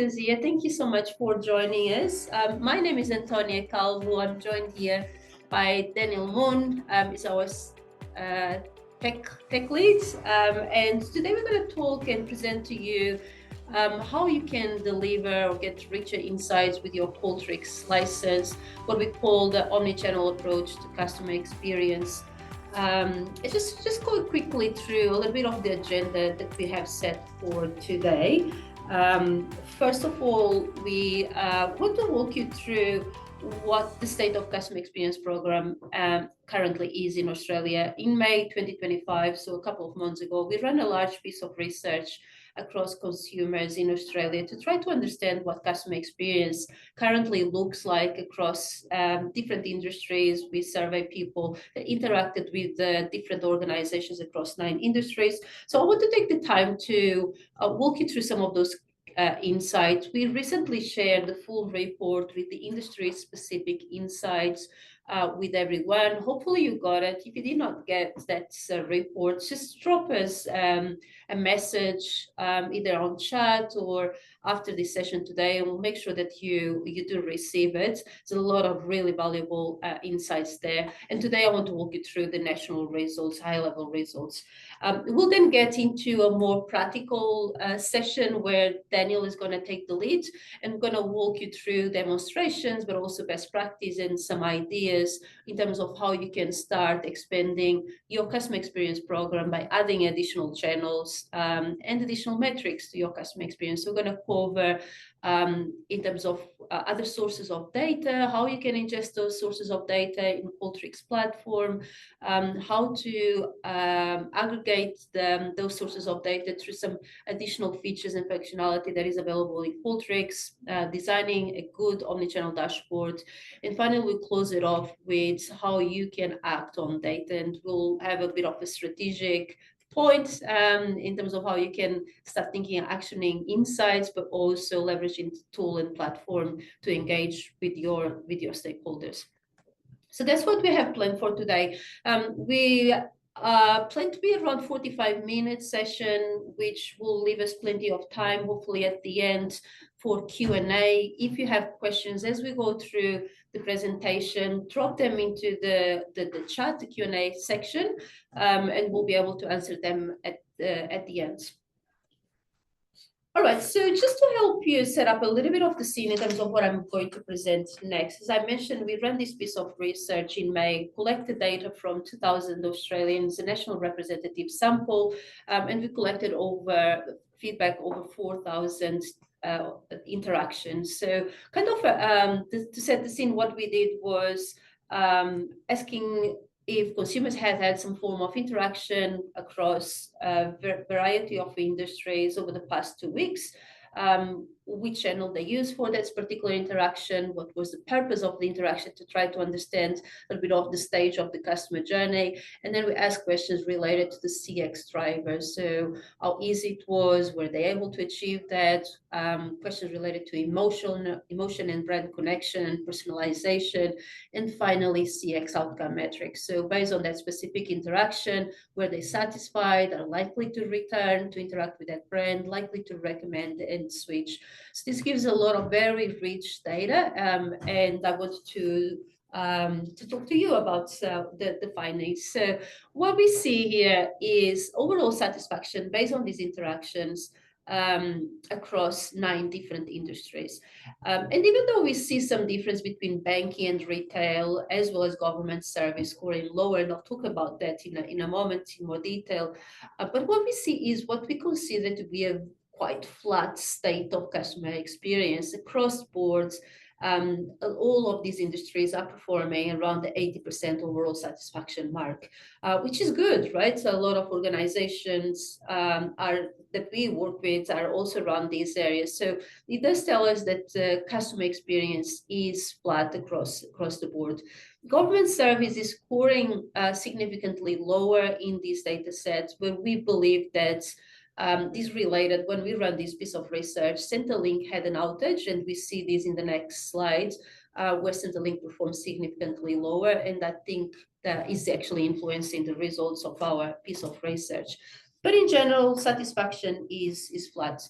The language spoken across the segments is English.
Here. Thank you so much for joining us. My name is Antonia Calvo. I'm joined here by Daniel Moon. He's our tech lead. And today we're going to talk and present to you how you can deliver or get richer insights with your Qualtrics license, what we call the omni-channel approach to customer experience. Just go quickly through a little bit of the agenda that we have set for today. First of all, we want to walk you through what the State of Customer Experience program currently is in Australia. In May 2025, so a couple of months ago, we ran a large piece of research across consumers in Australia to try to understand what customer experience currently looks like across different industries. We survey people that interacted with different organizations across 9 industries. So I want to take the time to walk you through some of those insights. We recently shared the full report with the industry-specific insights with everyone. Hopefully you got it. If you did not get that report, just drop us a message either on chat or after this session today, and we'll make sure that you do receive it. There's a lot of really valuable insights there. And today I want to walk you through the national results, high-level results. We'll then get into a more practical session where Daniel is going to take the lead and we're going to walk you through demonstrations, but also best practice and some ideas in terms of how you can start expanding your customer experience program by adding additional channels and additional metrics to your customer experience. So we're going to cover in terms of other sources of data, how you can ingest those sources of data in Qualtrics platform, how to aggregate those sources of data through some additional features and functionality that is available in Qualtrics, designing a good omnichannel dashboard, and finally we'll close it off with how you can act on data, and we'll have a bit of a strategic point in terms of how you can start thinking and actioning insights, but also leveraging the tool and platform to engage with your stakeholders. So that's what we have planned for today. We plan to be around 45-minute session, which will leave us plenty of time, hopefully at the end, for Q&A. If you have questions as we go through the presentation, drop them into the chat, the Q&A section, and we'll be able to answer them at the end. All right, so just to help you set up a little bit of the scene in terms of what I'm going to present next, as I mentioned, we ran this piece of research in May, collected data from 2,000 Australians, a national representative sample, and we collected feedback over 4,000 interactions. So kind of to set the scene, what we did was asking if consumers had some form of interaction across a variety of industries over the past 2 weeks, which channel they use for that particular interaction, what was the purpose of the interaction, to try to understand a little bit of the stage of the customer journey. And then we ask questions related to the CX drivers. So how easy it was, were they able to achieve that? Questions related to emotion and brand connection and personalization. And finally, CX outcome metrics. So based on that specific interaction, were they satisfied, are likely to return to interact with that brand, likely to recommend and switch. So this gives a lot of very rich data, and I want to talk to you about the findings. So what we see here is overall satisfaction based on these interactions across 9 different industries. And even though we see some difference between banking and retail, as well as government service scoring lower, and I'll talk about that in a moment in more detail, but what we see is what we consider to be a quite flat state of customer experience across boards. All of these industries are performing around the 80% overall satisfaction mark, which is good, right? So a lot of organizations that we work with are also around these areas. So it does tell us that customer experience is flat across the board. Government service is scoring significantly lower in these data sets, but we believe that this related, when we run this piece of research, Centrelink had an outage, and we see this in the next slide, where Centrelink performs significantly lower, and I think that is actually influencing the results of our piece of research. But in general, satisfaction is flat.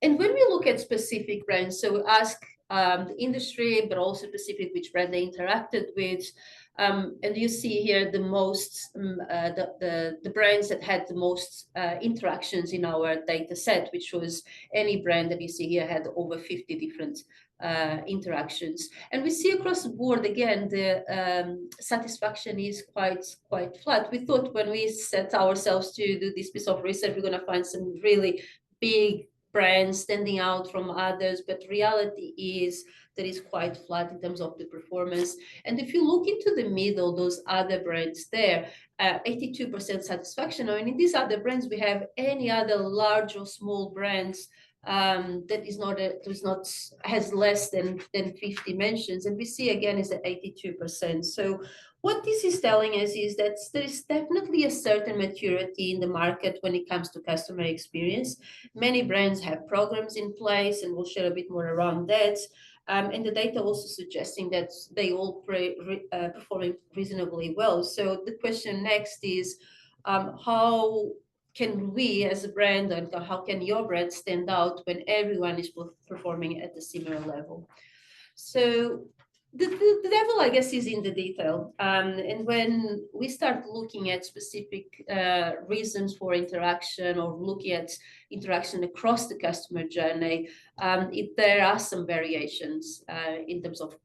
And when we look at specific brands, so we ask the industry, but also specific which brand they interacted with. And you see here the most, the brands that had the most interactions in our data set, which was any brand that you see here had over 50 different interactions. And we see across the board, again, the satisfaction is quite flat. We thought when we set ourselves to do this piece of research, we're going to find some really big brands standing out from others, but reality is that is quite flat in terms of the performance. And if you look into the middle, those other brands there, 82% satisfaction. I mean, in these other brands, we have any other large or small brands that is not has less than 50 mentions, and we see again is at 82%. So what this is telling us is that there is definitely a certain maturity in the market when it comes to customer experience. Many brands have programs in place, and we'll share a bit more around that. And the data also suggesting that they all performing reasonably well. So the question next is, how can we as a brand, and how can your brand stand out when everyone is performing at a similar level? So the devil, I guess, is in the detail. And when we start looking at specific reasons for interaction, or looking at interaction across the customer journey, there are some variations in terms of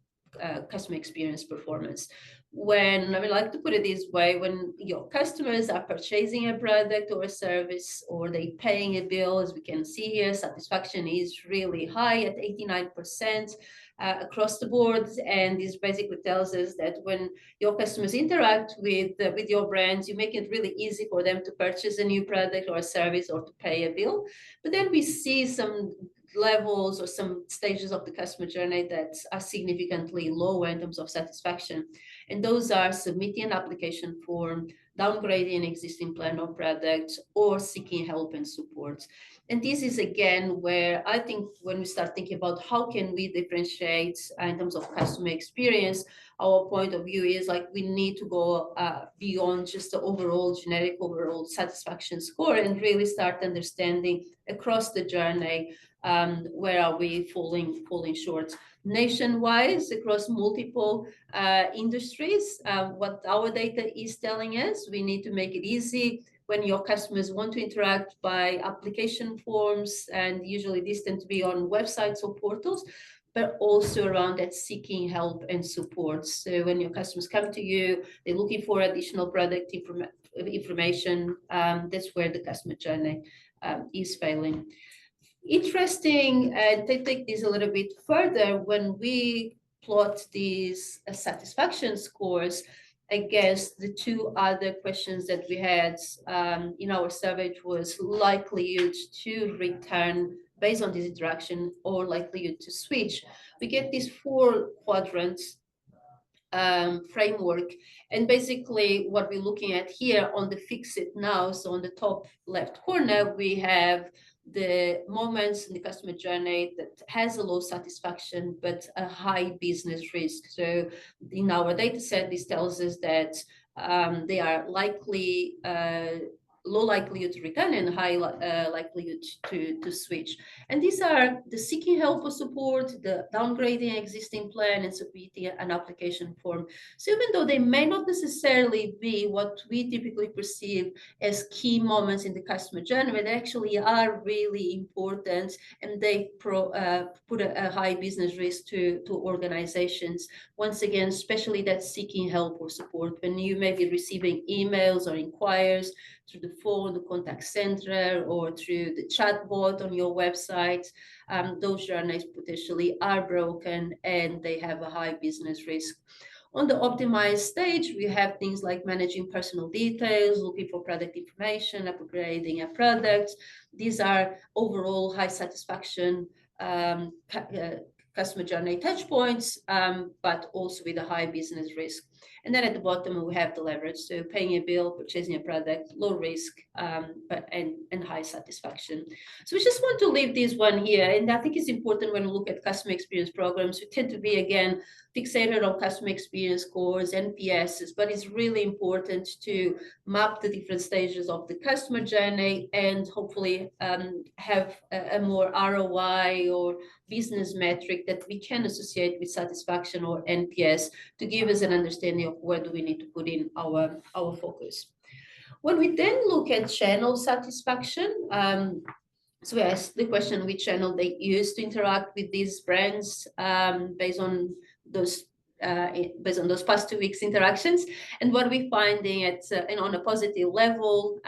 customer experience performance. When, I mean, like to put it this way, when your customers are purchasing a product or a service, or they paying a bill, as we can see here, satisfaction is really high at 89%. Across the board, and this basically tells us that when your customers interact with your brands, you make it really easy for them to purchase a new product or a service, or to pay a bill. But then we see some levels or some stages of the customer journey that are significantly lower in terms of satisfaction, and those are submitting an application form, downgrading an existing plan or product, or seeking help and support. And this is again where I think when we start thinking about how can we differentiate in terms of customer experience, our point of view is like we need to go beyond just the overall generic overall satisfaction score, and really start understanding across the journey where are we falling short. Nationwide, across multiple industries, what our data is telling us, we need to make it easy when your customers want to interact by application forms, and usually these tend to be on websites or portals, but also around that seeking help and support. So when your customers come to you, they're looking for additional product information, that's where the customer journey is failing. Interesting, to take this a little bit further, when we plot these satisfaction scores against the two other questions that we had in our survey, which was likelihood to return based on this interaction, or likelihood to switch, we get these 4 quadrants framework. And basically what we're looking at here on the fix it now, so on the top left corner, we have the moments in the customer journey that has a low satisfaction but a high business risk. So in our data set, this tells us that they are likely low likelihood to return and high likelihood to switch. And these are the seeking help or support, the downgrading existing plan, and submitting an application form. So even though they may not necessarily be what we typically perceive as key moments in the customer journey, they actually are really important, and they put a high business risk to organizations. Once again, especially that seeking help or support, when you may be receiving emails or inquiries through the phone, the contact center, or through the chatbot on your website, those journeys potentially are broken and they have a high business risk. On the optimized stage, we have things like managing personal details, looking for product information, upgrading a product. These are overall high satisfaction customer journey touch points, but also with a high business risk. And then at the bottom, we have the leverage. So paying a bill, purchasing a product, low risk, and high satisfaction. So we just want to leave this one here. And I think it's important when we look at customer experience programs, we tend to be, again, fixated on customer experience scores, NPSs, but it's really important to map the different stages of the customer journey and hopefully have a more ROI or business metric that we can associate with satisfaction or NPS to give us an understanding of where do we need to put in our focus. When we then look at channel satisfaction, so we asked the question which channel they use to interact with these brands based on those past 2 weeks interactions. And what we're finding and on a positive level,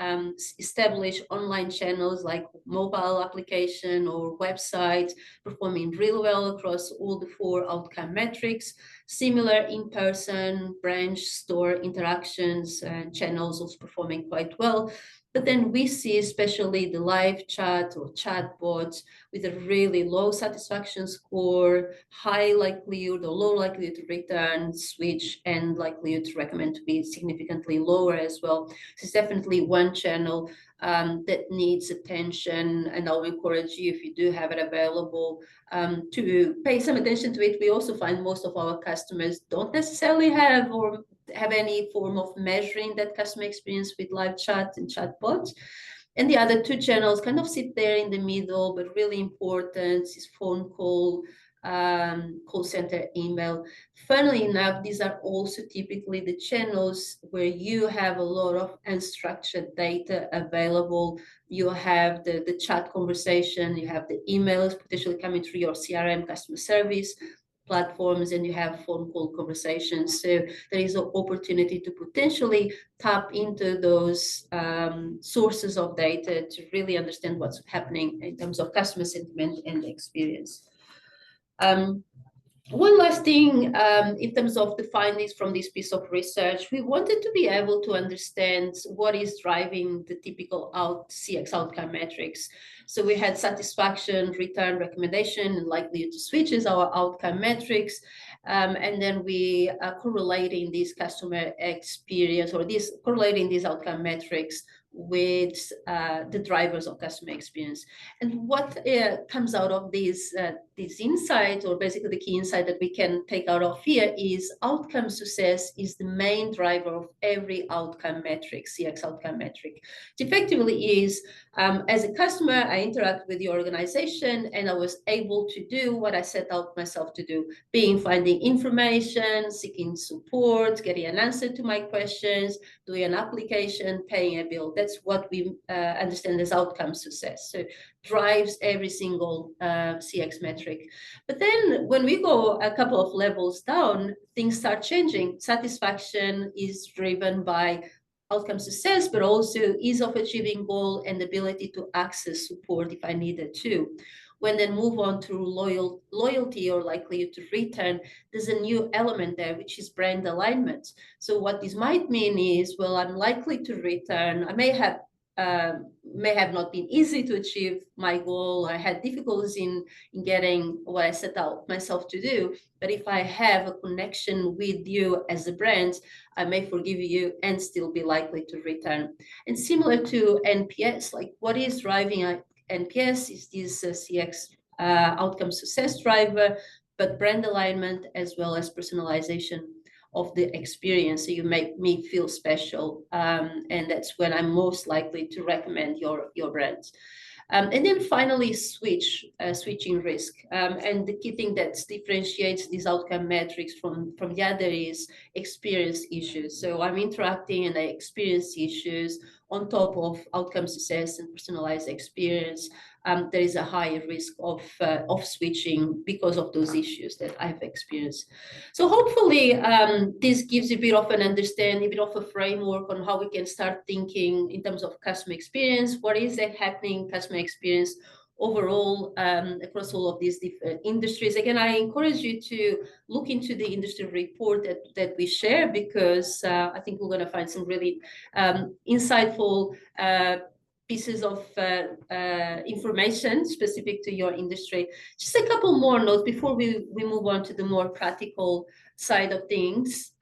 established online channels like mobile application or website performing really well across all the 4 outcome metrics. Similar in-person branch store interactions and channels also performing quite well. But then we see especially the live chat or chatbots with a really low satisfaction score, high likelihood or low likelihood to return, switch, and likelihood to recommend to be significantly lower as well. So it's definitely one channel that needs attention, and I'll encourage you, if you do have it available, to pay some attention to it. We also find most of our customers don't necessarily have any form of measuring that customer experience with live chat and chatbots. And the other 2 channels kind of sit there in the middle, but really important is phone call, call center, email. Funnily enough, these are also typically the channels where you have a lot of unstructured data available. You have the chat conversation, you have the emails potentially coming through your CRM customer service platforms, and you have phone call conversations. So there is an opportunity to potentially tap into those sources of data to really understand what's happening in terms of customer sentiment and experience. One last thing in terms of the findings from this piece of research, we wanted to be able to understand what is driving the typical CX outcome metrics. So we had satisfaction, return, recommendation, and likelihood to switch as our outcome metrics. And then we are correlating these customer experience or correlating these outcome metrics with the drivers of customer experience. And what comes out of this insight, or basically the key insight that we can take out of here, is outcome success is the main driver of every outcome metric, CX outcome metric. It effectively is, as a customer, I interact with the organization and I was able to do what I set out myself to do, being finding information, seeking support, getting an answer to my questions, doing an application, paying a bill. That's what we understand as outcome success. So drives every single CX metric. But then when we go a couple of levels down, things start changing. Satisfaction is driven by outcome success, but also ease of achieving goal and ability to access support if I needed to. When then move on to loyalty or likelihood to return, there's a new element there, which is brand alignment. So what this might mean is, well, I'm likely to return. I may have not been easy to achieve my goal. I had difficulties in getting what I set out myself to do. But if I have a connection with you as a brand, I may forgive you and still be likely to return. And similar to NPS, like what is driving NPS is this CX outcome success driver, but brand alignment as well as personalization of the experience. So you make me feel special, and that's when I'm most likely to recommend your brand. And then finally, switching risk. And the key thing that differentiates these outcome metrics from the other is experience issues. So I'm interacting and I experience issues on top of outcome success and personalized experience. There is a higher risk of switching because of those issues that I've experienced. So hopefully this gives you a bit of an understanding, a bit of a framework on how we can start thinking in terms of customer experience. What is happening customer experience overall across all of these different industries? Again, I encourage you to look into the industry report that we share, because I think we're going to find some really insightful pieces of information specific to your industry. Just a couple more notes before we move on to the more practical side of things.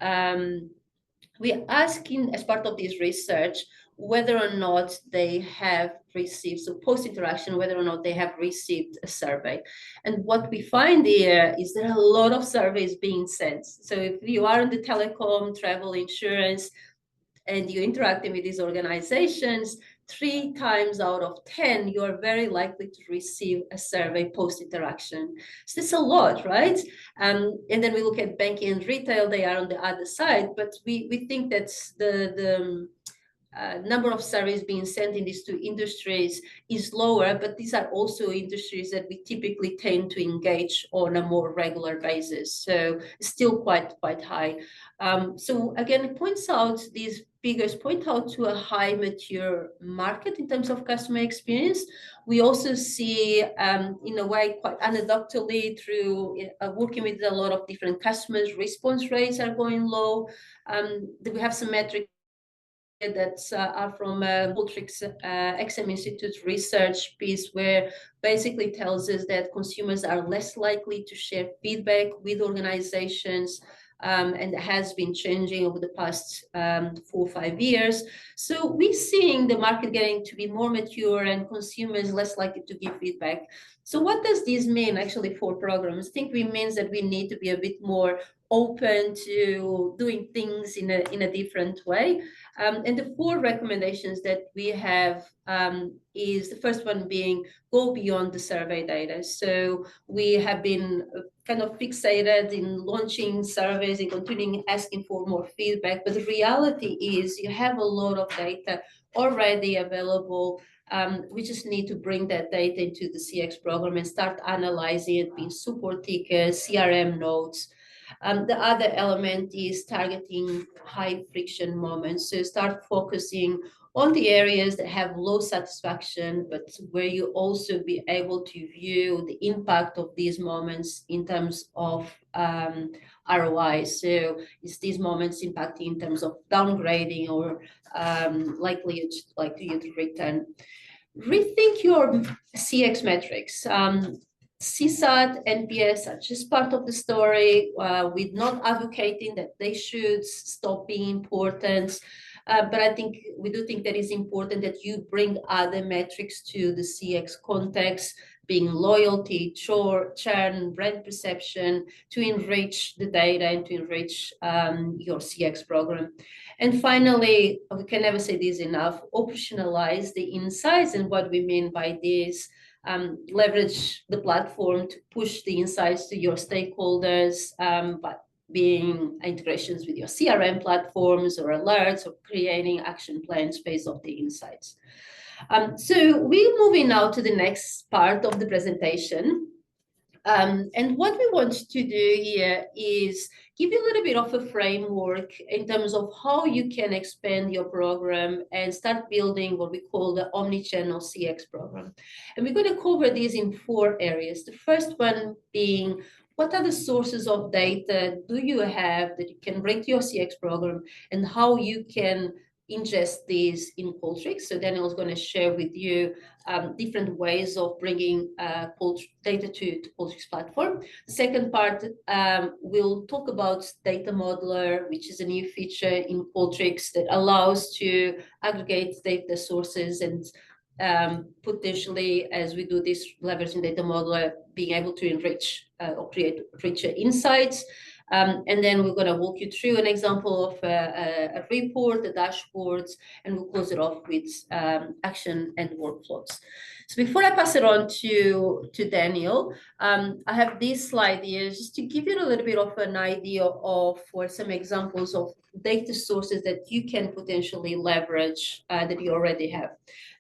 We're asking, as part of this research, whether or not they have received, so post-interaction, whether or not they have received a survey. And what we find here is there are a lot of surveys being sent. So if you are in the telecom, travel, insurance, and you're interacting with these organizations, 3 times out of 10, you are very likely to receive a survey post-interaction. So that's a lot, right? And then we look at banking and retail, they are on the other side, but we think that the number of surveys being sent in these 2 industries is lower, but these are also industries that we typically tend to engage on a more regular basis. So it's still quite high. So again, it points out, these figures point out to a high mature market in terms of customer experience. We also see, in a way, quite anecdotally through working with a lot of different customers, response rates are going low. We have some metrics that are from Qualtrics XM Institute research piece, where basically tells us that consumers are less likely to share feedback with organizations, and has been changing over the past 4 or 5 years. So we're seeing the market getting to be more mature and consumers less likely to give feedback. So what does this mean actually for programs? I think it means that we need to be a bit more open to doing things in a different way. And the 4 recommendations that we have is the first one being go beyond the survey data. So we have been kind of fixated in launching surveys and continuing asking for more feedback. But the reality is you have a lot of data already available. We just need to bring that data into the CX program and start analyzing it, being support tickets, CRM notes. The other element is targeting high friction moments. So start focusing on the areas that have low satisfaction, but where you also be able to view the impact of these moments in terms of ROI. So is these moments impacting in terms of downgrading or likelihood to return? Rethink your CX metrics. CSAT, NPS are just part of the story. We're not advocating that they should stop being important, but I think we do think that it's important that you bring other metrics to the CX context, being loyalty, churn, brand perception, to enrich the data and to enrich your CX program. And finally, we can never say this enough, operationalize the insights. And what we mean by this, leverage the platform to push the insights to your stakeholders, but being integrations with your CRM platforms or alerts or creating action plans based on the insights. So we're moving now to the next part of the presentation. And what we want to do here is give you a little bit of a framework in terms of how you can expand your program and start building what we call the omnichannel CX program. And we're going to cover these in 4 areas. The first one being, what are the sources of data do you have that you can bring to your CX program, and how you can ingest these in Qualtrics. So Daniel is going to share with you different ways of bringing data to Qualtrics platform. The second part, we'll talk about Data Modeler, which is a new feature in Qualtrics that allows to aggregate data sources and potentially, as we do this leveraging Data Modeler, being able to enrich or create richer insights. And then we're going to walk you through an example of a report, the dashboards, and we'll close it off with action and workflows. So before I pass it on to Daniel, I have this slide here just to give you a little bit of an idea of some examples of data sources that you can potentially leverage that you already have.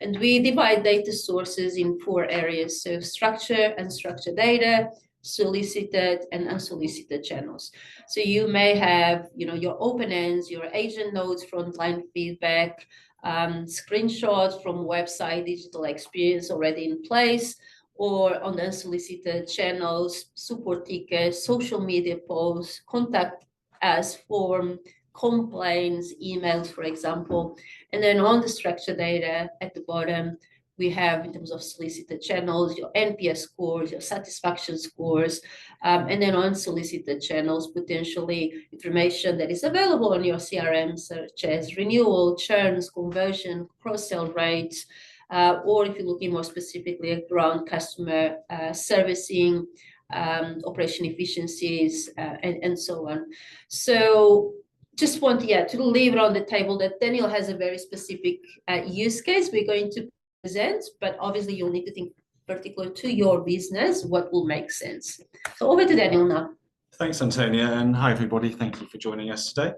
And we divide data sources in 4 areas. So structured and unstructured data, solicited and unsolicited channels. So you may have, your open ends, your agent notes, frontline feedback, screenshots from website digital experience already in place, or on the unsolicited channels, support tickets, social media posts, contact us form, complaints, emails, for example. And then on the structured data at the bottom, we have in terms of solicited channels, your NPS scores, your satisfaction scores, and then unsolicited channels, potentially information that is available on your CRM, such as renewal, churns, conversion, cross-sell rates, or if you're looking more specifically around customer servicing, operation efficiencies, and so on. So just want to leave it on the table that Daniel has a very specific use case we're going to present, but obviously you'll need to think particular to your business what will make sense. So over to Daniel now. Thanks, Antonia, and hi everybody. Thank you for joining us today.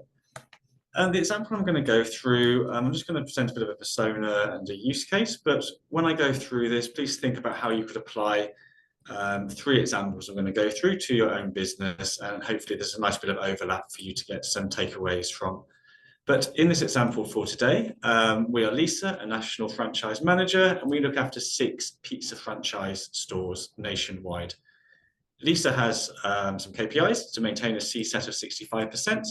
And the example I'm going to go through, I'm just going to present a bit of a persona and a use case, but when I go through this, please think about how you could apply 3 examples I'm going to go through to your own business, and hopefully there's a nice bit of overlap for you to get some takeaways from. But in this example for today, we are Lisa, a national franchise manager, and we look after 6 pizza franchise stores nationwide. Lisa has some KPIs to maintain a CSAT of 65%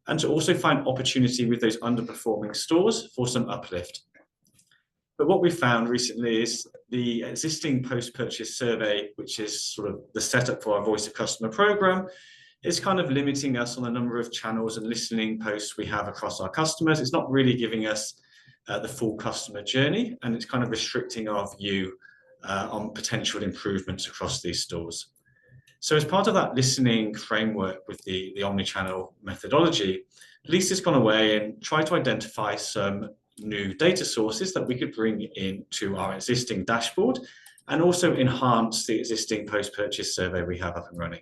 and to also find opportunity with those underperforming stores for some uplift. But what we found recently is the existing post-purchase survey, which is sort of the setup for our Voice of Customer program, is kind of limiting us on the number of channels and listening posts we have across our customers. It's not really giving us the full customer journey, and it's kind of restricting our view on potential improvements across these stores. So as part of that listening framework with the omnichannel methodology, Lisa's gone away and tried to identify some new data sources that we could bring into our existing dashboard and also enhance the existing post-purchase survey we have up and running.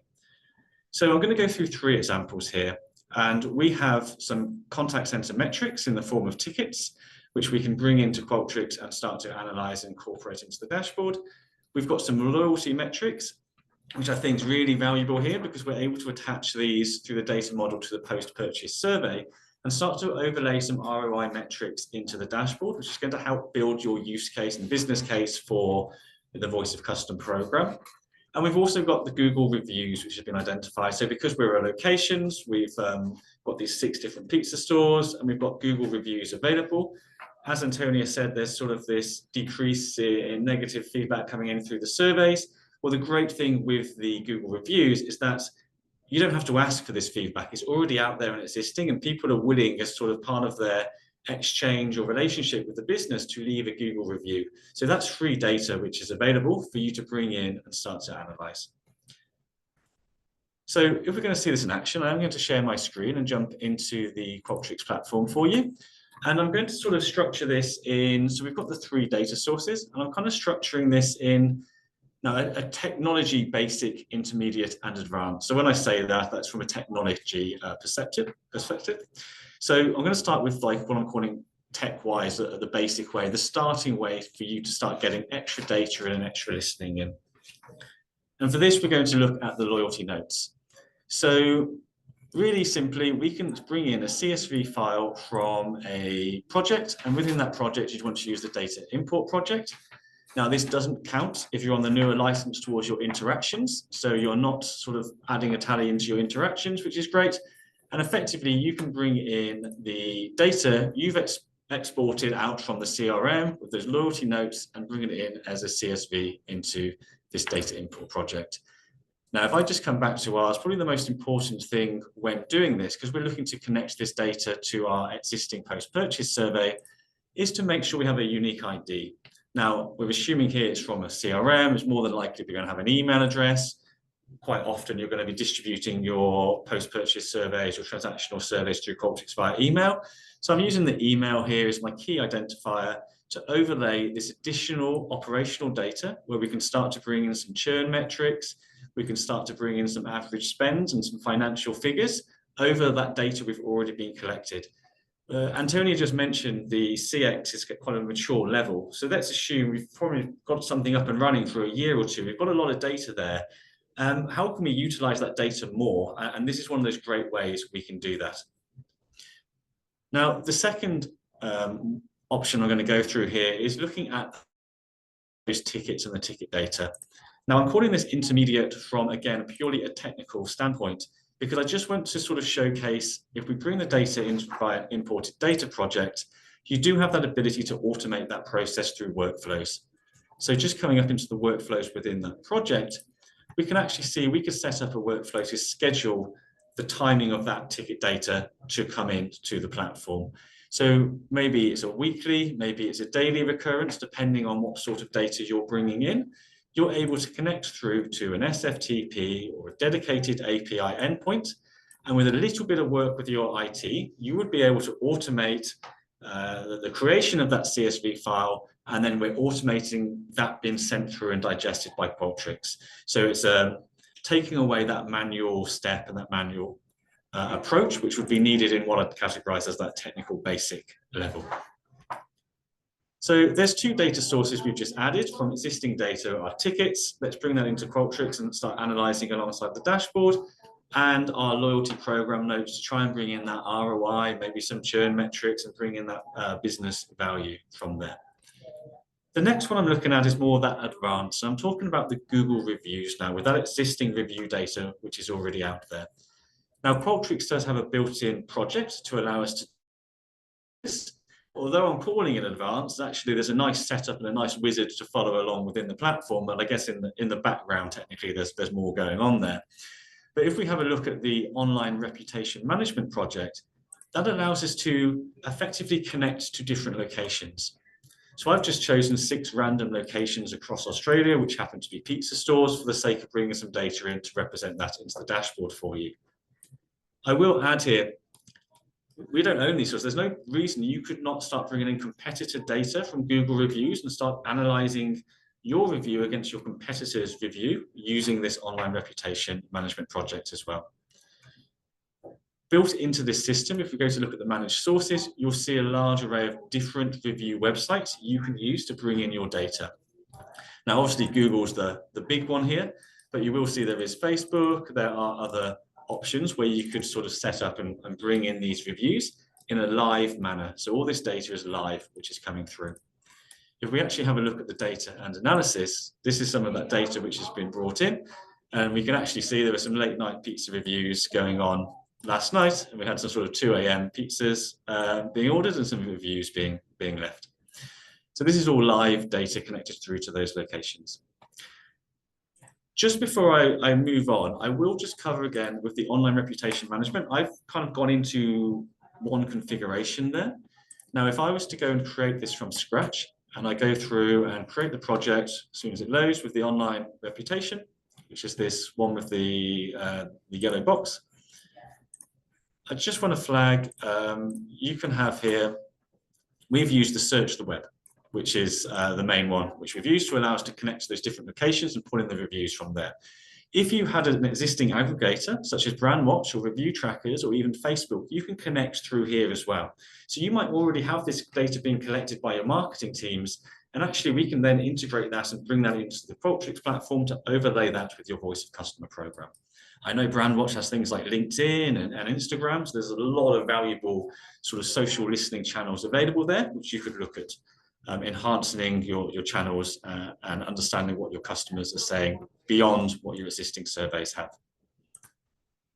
So I'm going to go through 3 examples here, and we have some contact center metrics in the form of tickets, which we can bring into Qualtrics and start to analyze and incorporate into the dashboard. We've got some loyalty metrics, which I think is really valuable here because we're able to attach these through the data model to the post-purchase survey and start to overlay some ROI metrics into the dashboard, which is going to help build your use case and business case for the Voice of Customer program. And we've also got the Google reviews, which have been identified. So because we're locations, we've got these 6 different pizza stores, and we've got Google reviews available. As Antonia said, there's sort of this decrease in negative feedback coming in through the surveys. Well, the great thing with the Google reviews is that you don't have to ask for this feedback. It's already out there and existing, and people are willing, as sort of part of their exchange or relationship with the business, to leave a Google review. So that's free data which is available for you to bring in and start to analyze. So if we're going to see this in action, I'm going to share my screen and jump into the Qualtrics platform for you. And I'm going to sort of structure this in, so we've got the 3 data sources, and I'm kind of structuring this in now a technology, basic, intermediate, and advanced. So when I say that, that's from a technology perspective. So I'm going to start with like what I'm calling tech-wise, the basic way, the starting way for you to start getting extra data and extra listening in. And for this, we're going to look at the loyalty notes. So really simply, we can bring in a CSV file from a project, and within that project, you'd want to use the data import project. Now, this doesn't count if you're on the newer license towards your interactions. So you're not sort of adding a tally into your interactions, which is great. And effectively, you can bring in the data you've exported out from the CRM with those loyalty notes and bring it in as a CSV into this data import project. Now, if I just come back to ours, probably the most important thing when doing this, because we're looking to connect this data to our existing post-purchase survey, is to make sure we have a unique ID. Now, we're assuming here it's from a CRM. It's more than likely we're going to have an email address. Quite often, you're going to be distributing your post-purchase surveys or transactional surveys through Qualtrics via email. So I'm using the email here as my key identifier to overlay this additional operational data where we can start to bring in some churn metrics. We can start to bring in some average spends and some financial figures over that data we've already been collected. Antonia just mentioned the CX is at quite a mature level. So let's assume we've probably got something up and running for a year or 2. We've got a lot of data there. How can we utilize that data more? And this is one of those great ways we can do that. Now, the second option I'm going to go through here is looking at those tickets and the ticket data. Now, I'm calling this intermediate from, again, purely a technical standpoint. because I just want to sort of showcase, if we bring the data in via imported data project, you do have that ability to automate that process through workflows. So just coming up into the workflows within that project, we can actually see, we could set up a workflow to schedule the timing of that ticket data to come in to the platform. So maybe it's a weekly, maybe it's a daily recurrence, depending on what sort of data you're bringing in. You're able to connect through to an SFTP or a dedicated API endpoint. And with a little bit of work with your IT, you would be able to automate the creation of that CSV file, and then we're automating that being sent through and digested by Qualtrics. So it's taking away that manual step and that manual approach, which would be needed in what I'd categorize as that technical basic level. So there's two data sources we've just added from existing data, our tickets. Let's bring that into Qualtrics and start analyzing alongside the dashboard, and our loyalty program notes to try and bring in that ROI, maybe some churn metrics, and bring in that business value from there. The next one I'm looking at is more that advanced. So I'm talking about the Google reviews now, with that existing review data, which is already out there. Now, Qualtrics does have a built-in project to allow us to do this. Although I'm calling it advanced, actually there's a nice setup and a nice wizard to follow along within the platform. But I guess in the background, technically, there's more going on there. But if we have a look at the online reputation management project, that allows us to effectively connect to different locations. So I've just chosen 6 random locations across Australia, which happen to be pizza stores, for the sake of bringing some data in to represent that into the dashboard for you. I will add here, we don't own these, so there's no reason you could not start bringing in competitor data from Google reviews and start analyzing your review against your competitor's review using this online reputation management project as well. Built into this system, if we go to look at the managed sources, you'll see a large array of different review websites you can use to bring in your data. Now, obviously, Google's the big one here, but you will see there is Facebook. There are other options where you could sort of set up and bring in these reviews in a live manner. So all this data is live, which is coming through. If we actually have a look at the data and analysis, this is some of that data which has been brought in. And we can actually see there were some late night pizza reviews going on last night, and we had some sort of 2 a.m. pizzas being ordered and some reviews being left. So this is all live data connected through to those locations. Just before I move on, I will just cover again with the online reputation management. I've kind of gone into one configuration there. Now, if I was to go and create this from scratch, and I go through and create the project as soon as it loads with the online reputation, which is this one with the yellow box, I just want to flag, you can have here, we've used the search the web, which is the main one, which we've used to allow us to connect to those different locations and pull in the reviews from there. If you had an existing aggregator, such as Brandwatch or Review Trackers or even Facebook, you can connect through here as well. So you might already have this data being collected by your marketing teams, and actually we can then integrate that and bring that into the Qualtrics platform to overlay that with your Voice of Customer program. I know Brandwatch has things like LinkedIn and Instagram, so there's a lot of valuable sort of social listening channels available there, which you could look at. Enhancing your channels and understanding what your customers are saying beyond what your existing surveys have.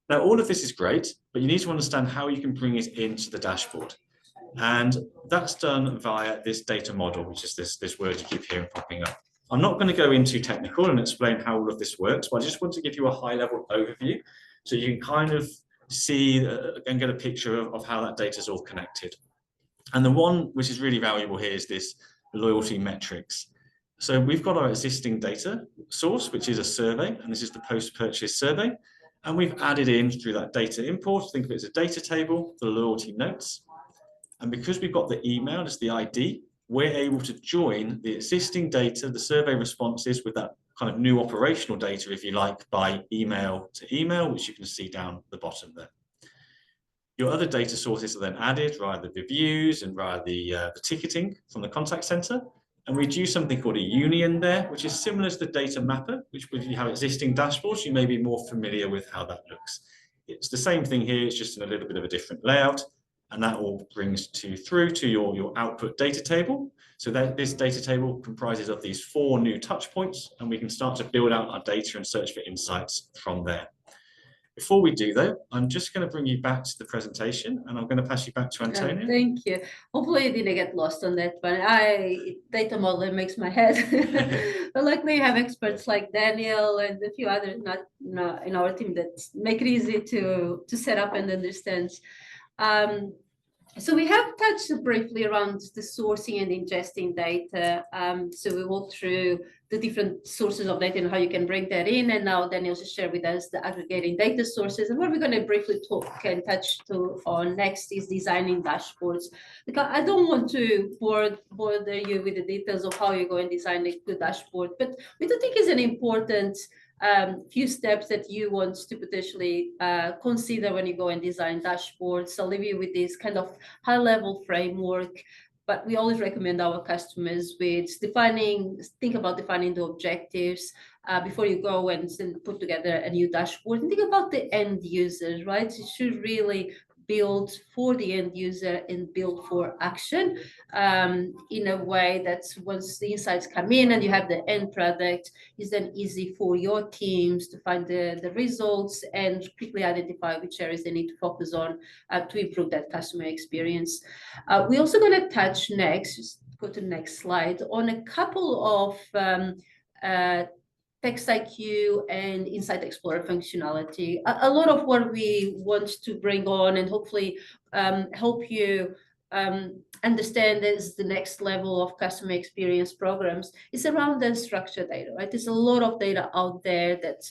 Now, all of this is great, but you need to understand how you can bring it into the dashboard. And that's done via this data model, which is this word you keep hearing popping up. I'm not going to go into technical and explain how all of this works, but I just want to give you a high-level overview so you can kind of see and get a picture of how that data is all connected. And the one which is really valuable here is this loyalty metrics. So we've got our existing data source, which is a survey, and this is the post-purchase survey. And we've added in through that data import, think of it as a data table, the loyalty notes. And because we've got the email as the ID, we're able to join the existing data, the survey responses, with that kind of new operational data, if you like, by email to email, which you can see down the bottom there. Your other data sources are then added via the reviews and via the ticketing from the contact center. And we do something called a union there, which is similar to the data mapper, which if you have existing dashboards, you may be more familiar with how that looks. It's the same thing here, it's just in a little bit of a different layout. And that all brings through to your output data table. So that this data table comprises of these 4 new touch points, and we can start to build out our data and search for insights from there. Before we do though, I'm just going to bring you back to the presentation and I'm going to pass you back to Antonia. Thank you. Hopefully I didn't get lost on that one. Data modeling makes my head. But luckily you have experts like Daniel and a few others not in our team that make it easy to set up and understand. So we have touched briefly around the sourcing and ingesting data. So we walked through the different sources of data and how you can bring that in. And now Daniel just shared with us the aggregating data sources. And what we're going to briefly talk and touch on next is designing dashboards. Because I don't want to bother you with the details of how you go and design a good dashboard, but we do think it's an important few steps that you want to potentially consider when you go and design dashboards. So I'll leave you with this kind of high-level framework, but we always recommend our customers think about defining the objectives before you go and put together a new dashboard. And think about the end users, right? You should really build for the end user and build for action in a way that once the insights come in and you have the end product, is then easy for your teams to find the results and quickly identify which areas they need to focus on to improve that customer experience. We're also going to touch next, just go to the next slide, on a couple of TextIQ and Insight Explorer functionality. A lot of what we want to bring on and hopefully help you understand is the next level of customer experience programs is around the unstructured data, right? There's a lot of data out there that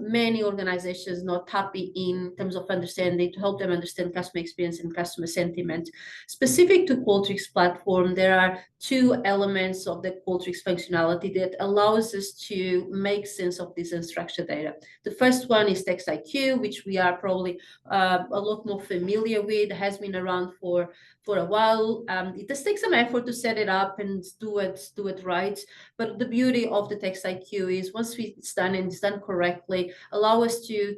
many organizations not tapping in terms of understanding to help them understand customer experience and customer sentiment. Specific to Qualtrics platform, there are two elements of the Qualtrics functionality that allows us to make sense of this unstructured data. The first one is TextIQ, which we are probably a lot more familiar with, has been around for a while. It does take some effort to set it up and do it right. But the beauty of the TextIQ is once it's done and it's done correctly, allow us to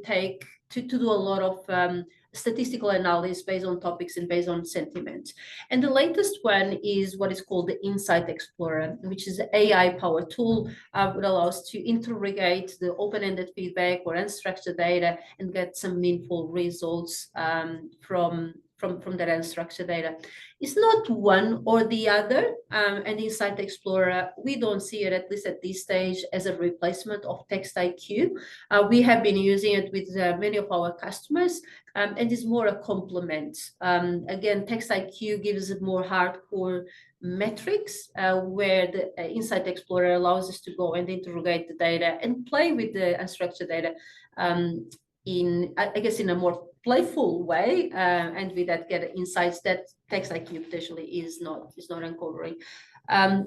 do a lot of statistical analysis based on topics and based on sentiment. And the latest one is what is called the Insight Explorer, which is an AI-powered tool that allows to interrogate the open-ended feedback or unstructured data and get some meaningful results from that unstructured data. It's not one or the other, and Insight Explorer, we don't see it, at least at this stage, as a replacement of TextIQ. We have been using it with many of our customers, and it's more a complement. Again, TextIQ gives it more hardcore metrics, where the Insight Explorer allows us to go and interrogate the data and play with the unstructured data in a more playful way, and with that get insights that TextIQ potentially is not uncovering.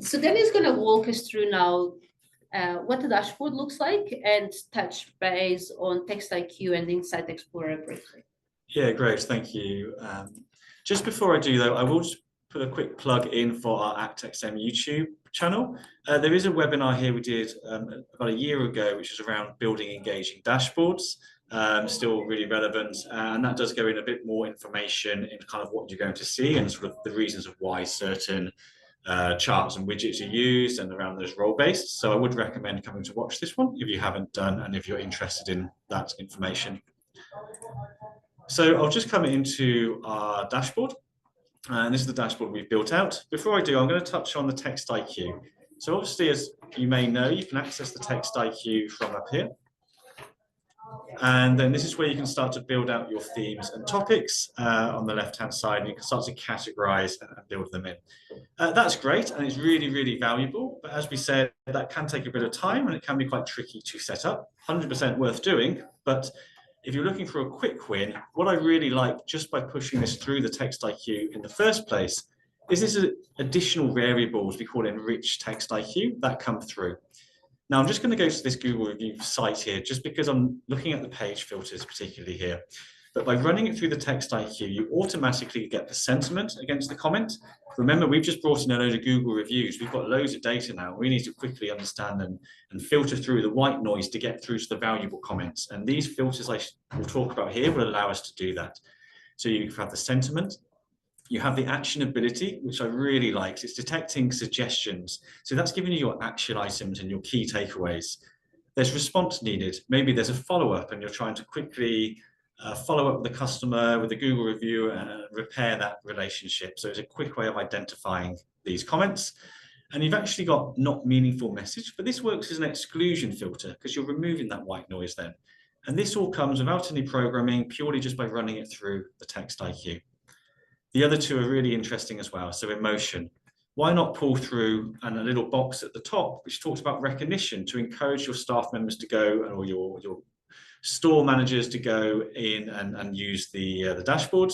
So Danny's going to walk us through now what the dashboard looks like and touch base on TextIQ and Insight Explorer briefly. Yeah, great, thank you. Just before I do though, I will just put a quick plug in for our ActXM YouTube channel. There is a webinar here we did about a year ago, which is around building engaging dashboards. Still really relevant, and that does go in a bit more information in kind of what you're going to see and sort of the reasons of why certain charts and widgets are used and around those role-based. So I would recommend coming to watch this one if you haven't done and if you're interested in that information. So I'll just come into our dashboard, and this is the dashboard we've built out. Before I do, I'm going to touch on the TextIQ. So obviously, as you may know, you can access the TextIQ from up here. And then this is where you can start to build out your themes and topics on the left-hand side, and you can start to categorize and build them in. That's great, and it's really, really valuable. But as we said, that can take a bit of time, and it can be quite tricky to set up. 100% worth doing, but if you're looking for a quick win, what I really like just by pushing this through the TextIQ in the first place is this additional variables we call enrich TextIQ that come through. Now, I'm just going to go to this Google review site here, just because I'm looking at the page filters particularly here. But by running it through the TextIQ, you automatically get the sentiment against the comment. Remember, we've just brought in a load of Google reviews. We've got loads of data now. We need to quickly understand and filter through the white noise to get through to the valuable comments. And these filters I will talk about here will allow us to do that. So you have the sentiment. You have the actionability, which I really like. It's detecting suggestions. So that's giving you your action items and your key takeaways. there's response needed. Maybe there's a follow-up and you're trying to quickly follow up with the customer with a Google review and repair that relationship. So it's a quick way of identifying these comments. And you've actually got not meaningful message, but this works as an exclusion filter because you're removing that white noise then. And this all comes without any programming, purely just by running it through the TextIQ. The other two are really interesting as well. So emotion. Why not pull through and a little box at the top, which talks about recognition to encourage your staff members to go, or your store managers to go in and use the dashboards.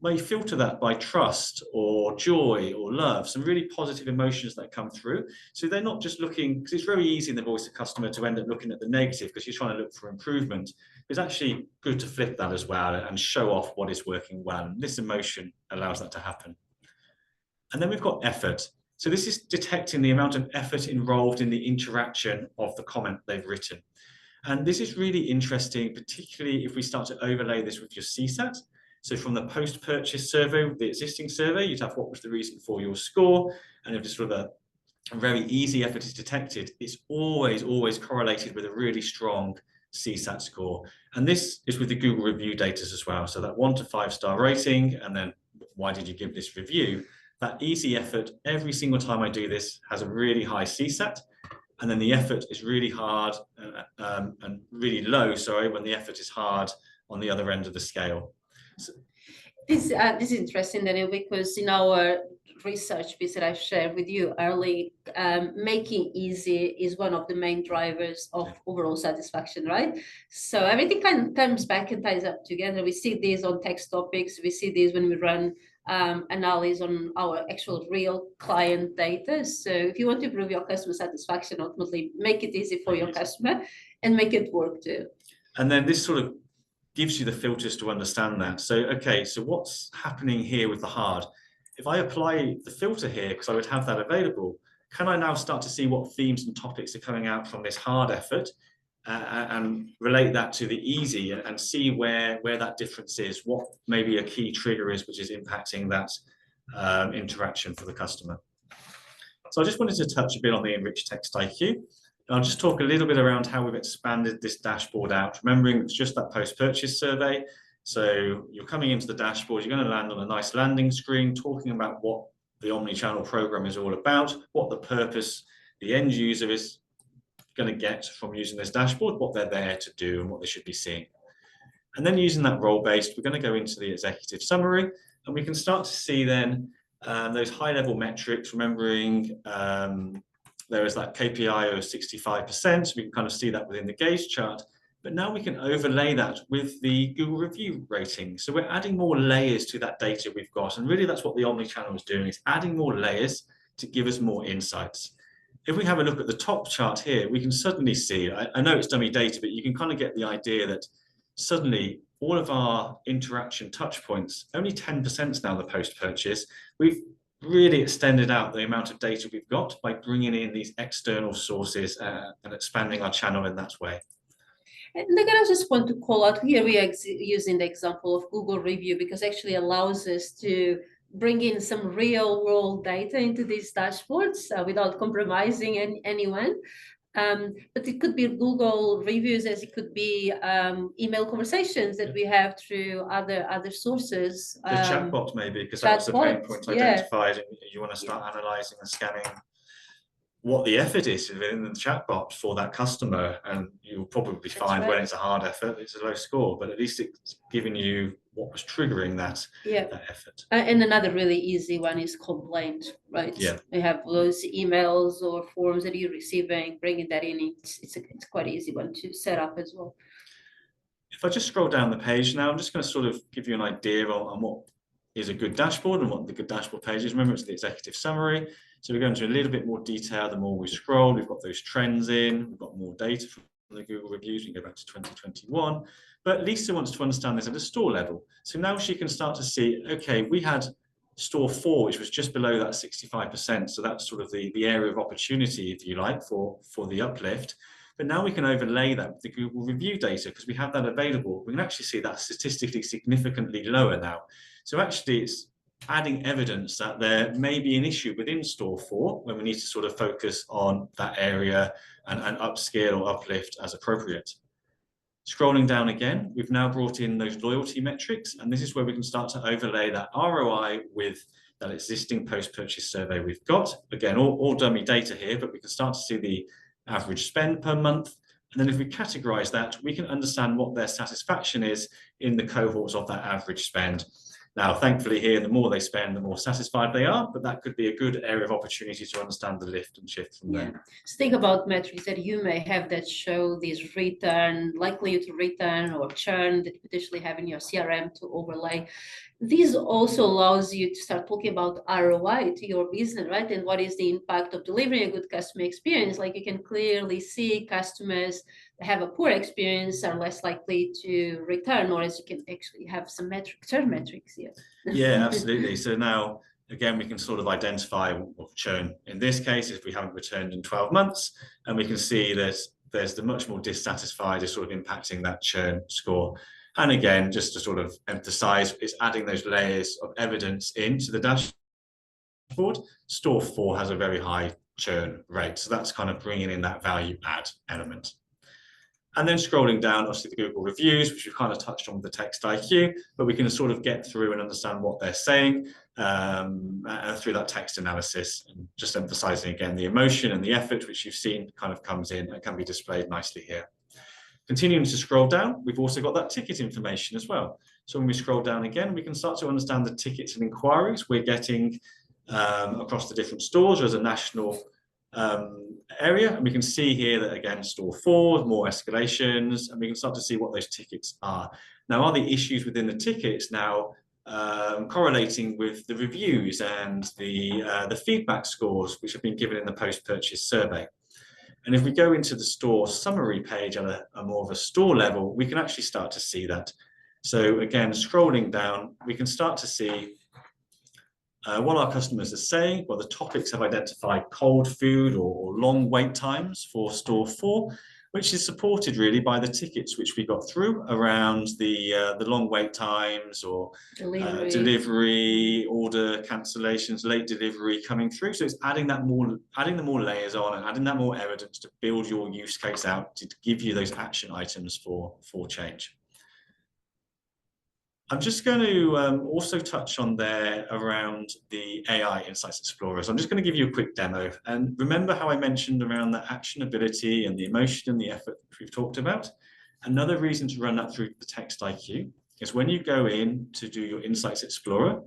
May filter that by trust or joy or love, some really positive emotions that come through. So they're not just looking, because it's very easy in the voice of customer to end up looking at the negative because you're trying to look for improvement. It's actually good to flip that as well and show off what is working well. And this emotion allows that to happen. And then we've got effort. So this is detecting the amount of effort involved in the interaction of the comment they've written. And this is really interesting, particularly if we start to overlay this with your CSAT. So from the post-purchase survey, the existing survey, you'd have what was the reason for your score. And if it's sort of a very easy effort is detected, it's always correlated with a really strong CSAT score. And this is with the Google review data as well. So that 1 to 5 star rating, and then why did you give this review? That easy effort, every single time I do this, has a really high CSAT. And then the effort is really hard and really low, sorry, when the effort is hard on the other end of the scale. So, this is interesting, Daniel, because in our research piece that I've shared with you early, making easy is one of the main drivers of overall satisfaction, right? So everything kind of comes back and ties up together. We see this on text topics. We see this when we run analysis on our actual real client data. So if you want to improve your customer satisfaction, ultimately make it easy for your customer and make it work too. And then this sort of gives you the filters to understand that. So, okay, so what's happening here with the hard? If I apply the filter here, because I would have that available, can I now start to see what themes and topics are coming out from this hard effort and relate that to the easy and see where that difference is, what maybe a key trigger is, which is impacting that interaction for the customer. So I just wanted to touch a bit on the Enrich TextIQ. I'll just talk a little bit around how we've expanded this dashboard out, remembering it's just that post-purchase survey. So you're coming into the dashboard, you're going to land on a nice landing screen talking about what the omnichannel program is all about, what the purpose, the end user is going to get from using this dashboard, what they're there to do and what they should be seeing. And then using that role-based, we're going to go into the executive summary and we can start to see then those high-level metrics, remembering there is that KPI of 65%, so we can kind of see that within the gaze chart. But now we can overlay that with the Google review rating. So we're adding more layers to that data we've got. And really that's what the omnichannel is doing, is adding more layers to give us more insights. If we have a look at the top chart here, we can suddenly see, I know it's dummy data, but you can kind of get the idea that suddenly all of our interaction touch points, only 10% now the post-purchase. We've really extended out the amount of data we've got by bringing in these external sources and expanding our channel in that way. And again, I just want to call out here, we are using the example of Google review because it actually allows us to bring in some real world data into these dashboards without compromising anyone. But it could be Google reviews, as it could be email conversations that we have through other sources. The chatbot maybe, because that's the pain point identified, and you want to start analysing and scanning what the effort is within the chatbot for that customer, and you'll probably find when it's a hard effort, it's a low score, but at least it's giving you what was triggering that effort. And another really easy one is complaint, right? Yeah. You have those emails or forms that you're receiving, bringing that in. It's quite an easy one to set up as well. If I just scroll down the page now, I'm just going to sort of give you an idea on what is a good dashboard and what the good dashboard page is. Remember, it's the executive summary. So we go into a little bit more detail the more we scroll. We've got those trends in, we've got more data from the Google reviews. We can go back to 2021. But Lisa wants to understand this at a store level. So now she can start to see, okay, we had store 4, which was just below that 65%. So that's sort of the area of opportunity, if you like, for the uplift. But now we can overlay that with the Google review data because we have that available. We can actually see that statistically significantly lower now. So actually it's adding evidence that there may be an issue within store 4 when we need to sort of focus on that area and upscale or uplift as appropriate. Scrolling down again, we've now brought in those loyalty metrics, and this is where we can start to overlay that ROI with that existing post-purchase survey we've got. Again, all dummy data here, but we can start to see the average spend per month. And then if we categorize that, we can understand what their satisfaction is in the cohorts of that average spend. Now, thankfully here, the more they spend, the more satisfied they are, but that could be a good area of opportunity to understand the lift and shift from there. So think about metrics that you may have that show this return, likelihood to return or churn that you potentially have in your CRM to overlay. This also allows you to start talking about ROI to your business, right? And what is the impact of delivering a good customer experience? Like you can clearly see customers that have a poor experience are less likely to return, or as you can actually have some churn metrics here. Yeah, absolutely. So now, again, we can sort of identify what churn in this case if we haven't returned in 12 months, and we can see that there's the much more dissatisfied is sort of impacting that churn score. And again, just to sort of emphasize, it's adding those layers of evidence into the dashboard. Store 4 has a very high churn rate, so that's kind of bringing in that value add element. And then scrolling down, obviously the Google reviews, which we've kind of touched on with the Text IQ, but we can sort of get through and understand what they're saying through that text analysis, and just emphasizing again the emotion and the effort which you've seen kind of comes in and can be displayed nicely here. Continuing to scroll down, we've also got that ticket information as well. So when we scroll down again, we can start to understand the tickets and inquiries we're getting across the different stores as a national area, and we can see here that again store 4 more escalations, and we can start to see what those tickets are. Now, are the issues within the tickets now correlating with the reviews and the feedback scores which have been given in the post-purchase survey? And if we go into the store summary page at a more of a store level, we can actually start to see that. So again, scrolling down, we can start to see what our customers are saying. Well, the topics have identified cold food or long wait times for store 4, which is supported really by the tickets which we got through around the long wait times or delivery, order cancellations, late delivery coming through. So it's adding the more layers on and adding that more evidence to build your use case out to give you those action items for change. I'm just going to also touch on there around the AI Insights Explorer. So I'm just going to give you a quick demo. And remember how I mentioned around the actionability and the emotion and the effort that we've talked about? Another reason to run that through the Text IQ is when you go in to do your Insights Explorer.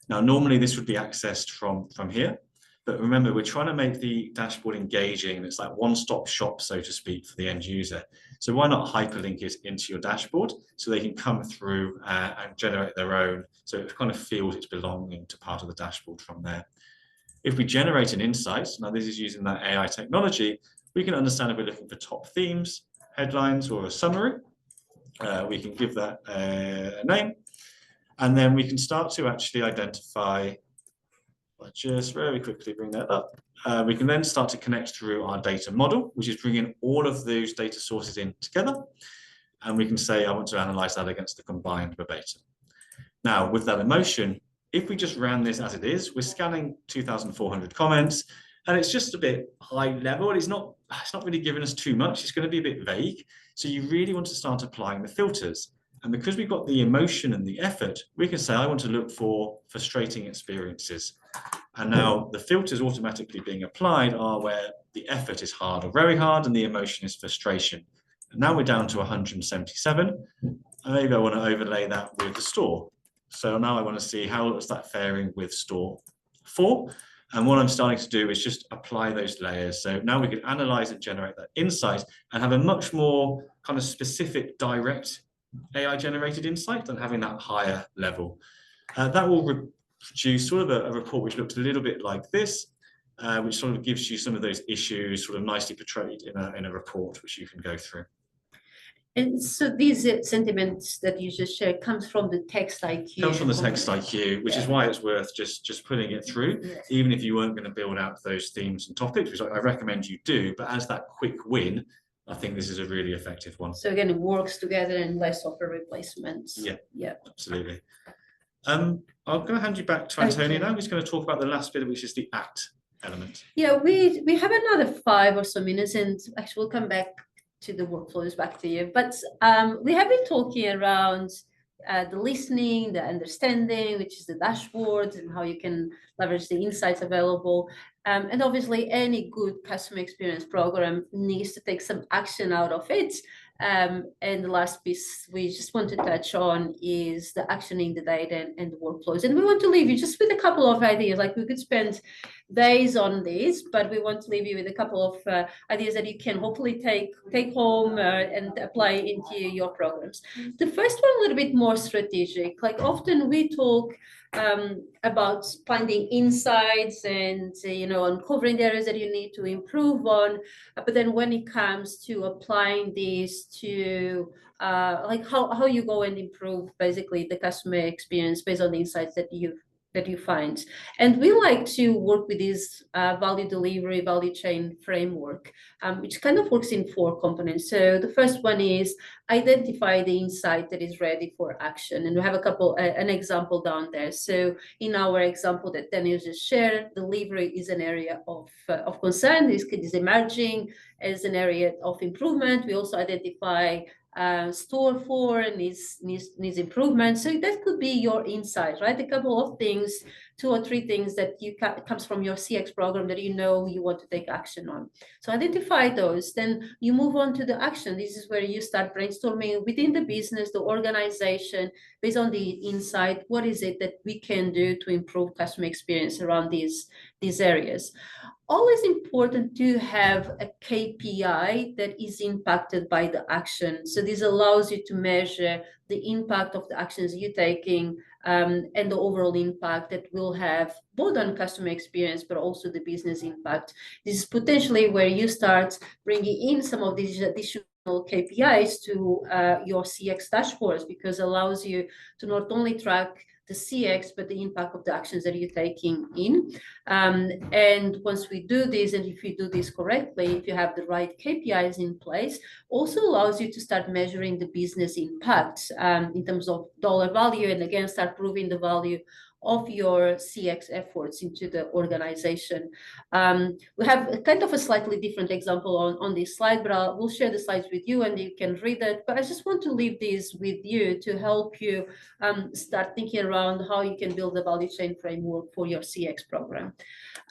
Now, normally this would be accessed from here. But remember, we're trying to make the dashboard engaging, and it's like one-stop shop, so to speak, for the end user. So why not hyperlink it into your dashboard so they can come through and generate their own, so it kind of feels it's belonging to part of the dashboard from there. If we generate an insight, now this is using that AI technology, we can understand if we're looking for top themes, headlines, or a summary. We can give that a name, and then we can start to actually identify. I'll just very quickly bring that up. We can then start to connect through our data model, which is bringing all of those data sources in together. And we can say, I want to analyze that against the combined verbatim. Now, with that emotion, if we just ran this as it is, we're scanning 2,400 comments, and it's just a bit high level. It's not really giving us too much. It's going to be a bit vague. So you really want to start applying the filters. And because we've got the emotion and the effort, we can say, I want to look for frustrating experiences. And now the filters automatically being applied are where the effort is hard or very hard and the emotion is frustration. And now we're down to 177. And maybe I want to overlay that with the store. So now I want to see how is that faring with store 4. And what I'm starting to do is just apply those layers. So now we can analyze and generate that insight and have a much more kind of specific, direct AI generated insight than having that higher level. That will produce sort of a report which looks a little bit like this, which sort of gives you some of those issues sort of nicely portrayed in a report which you can go through. And so these sentiments that you just shared comes from the Text IQ. Comes from the Text IQ, which is why it's worth just putting it through, even if you weren't going to build out those themes and topics, which I recommend you do. But as that quick win, I think this is a really effective one. So again, it works together and less of a replacement. Yeah, absolutely. I'm going to hand you back to Antonia Okay. now, who's going to talk about the last bit, which is the ACT element. Yeah, we have another 5 or so minutes, and actually we'll come back to the workflows, back to you. But we have been talking around the listening, the understanding, which is the dashboard, and how you can leverage the insights available. And obviously, any good customer experience program needs to take some action out of it. And the last piece we just want to touch on is the actioning the data and the workflows. And we want to leave you just with a couple of ideas. Like, we could spend days on this, but we want to leave you with a couple of ideas that you can hopefully take home and apply into your programs. The first one, a little bit more strategic. Like, often we talk about finding insights and uncovering the areas that you need to improve on, but then when it comes to applying this to like how you go and improve basically the customer experience based on the insights that you find. And we like to work with this value delivery, value chain framework, which kind of works in 4 components. So the first one is identify the insight that is ready for action. And we have an example down there. So in our example that Daniel just shared, delivery is an area of concern. This is emerging as an area of improvement. We also identify store for needs improvement. So that could be your insight, right? A couple of things, 2 or 3 things that comes from your CX program that you want to take action on. So identify those, then you move on to the action. This is where you start brainstorming within the business, the organization, based on the insight. What is it that we can do to improve customer experience around these areas? Always important to have a KPI that is impacted by the action. So this allows you to measure the impact of the actions you're taking and the overall impact that will have both on customer experience, but also the business impact. This is potentially where you start bringing in some of these additional KPIs to your CX dashboards, because it allows you to not only track the CX, but the impact of the actions that you're taking in. And once we do this, and if you do this correctly, if you have the right KPIs in place, also allows you to start measuring the business impact in terms of dollar value, and again, start proving the value of your CX efforts into the organization. We have a kind of a slightly different example on this slide, but we'll share the slides with you and you can read it. But I just want to leave this with you to help you start thinking around how you can build a value chain framework for your CX program.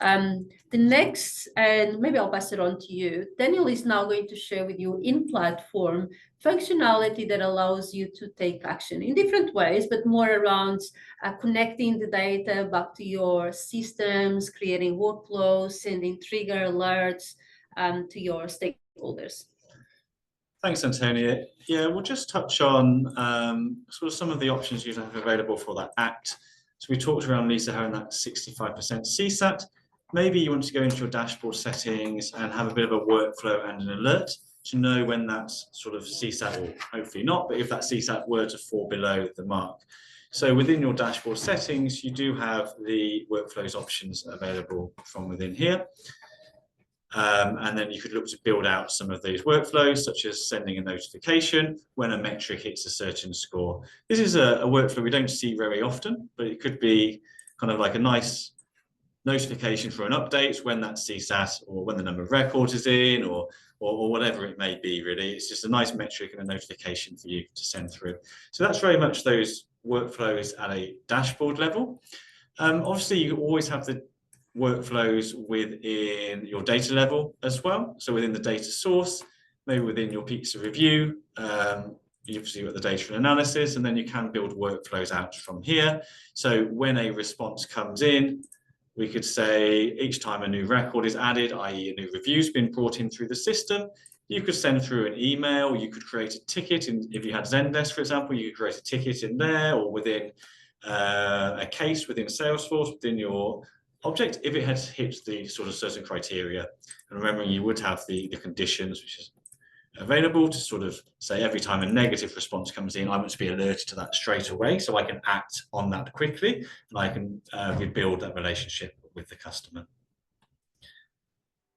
The next, and maybe I'll pass it on to you, Daniel is now going to share with you in platform functionality that allows you to take action in different ways, but more around connecting the data back to your systems, creating workflows, sending trigger alerts to your stakeholders. Thanks, Antonia. Yeah, we'll just touch on sort of some of the options you have available for that ACT. So we talked around, Lisa, having that 65% CSAT. Maybe you want to go into your dashboard settings and have a bit of a workflow and an alert to know when that sort of CSAT, or hopefully not, but if that CSAT were to fall below the mark. So within your dashboard settings, you do have the workflows options available from within here. And then you could look to build out some of these workflows, such as sending a notification when a metric hits a certain score. This is a workflow we don't see very often, but it could be kind of like a nice notification for an update when that CSAT, or when the number of records is in, or whatever it may be, really. It's just a nice metric and a notification for you to send through. So that's very much those workflows at a dashboard level. Obviously, you always have the workflows within your data level as well. So within the data source, maybe within your pizza review, you obviously got the data and analysis, and then you can build workflows out from here. So when a response comes in, we could say each time a new record is added, i.e. a new review's been brought in through the system, you could send through an email, you could create a ticket. If you had Zendesk, for example, you could create a ticket in there, or within a case within Salesforce, within your object, if it had hit the sort of certain criteria. And remembering you would have the conditions, which is available to sort of say every time a negative response comes in, I want to be alerted to that straight away, so I can act on that quickly, and I can rebuild that relationship with the customer.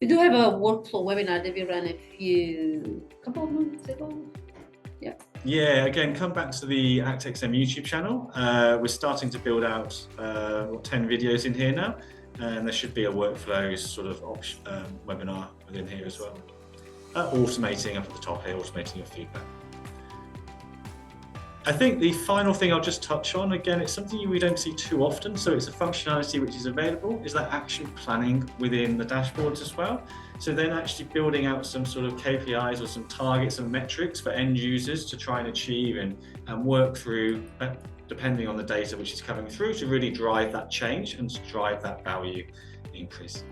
We do have a workflow webinar that we ran couple of months ago. Yeah, Yeah, again, come back to the ActXM YouTube channel. We're starting to build out 10 videos in here now, and there should be a workflows sort of webinar within here as well. Automating up at the top here, automating your feedback. I think the final thing I'll just touch on, again, it's something we don't see too often, so it's a functionality which is available, is that action planning within the dashboards as well. So then actually building out some sort of KPIs or some targets and metrics for end users to try and achieve and work through, depending on the data which is coming through, to really drive that change and to drive that value increase.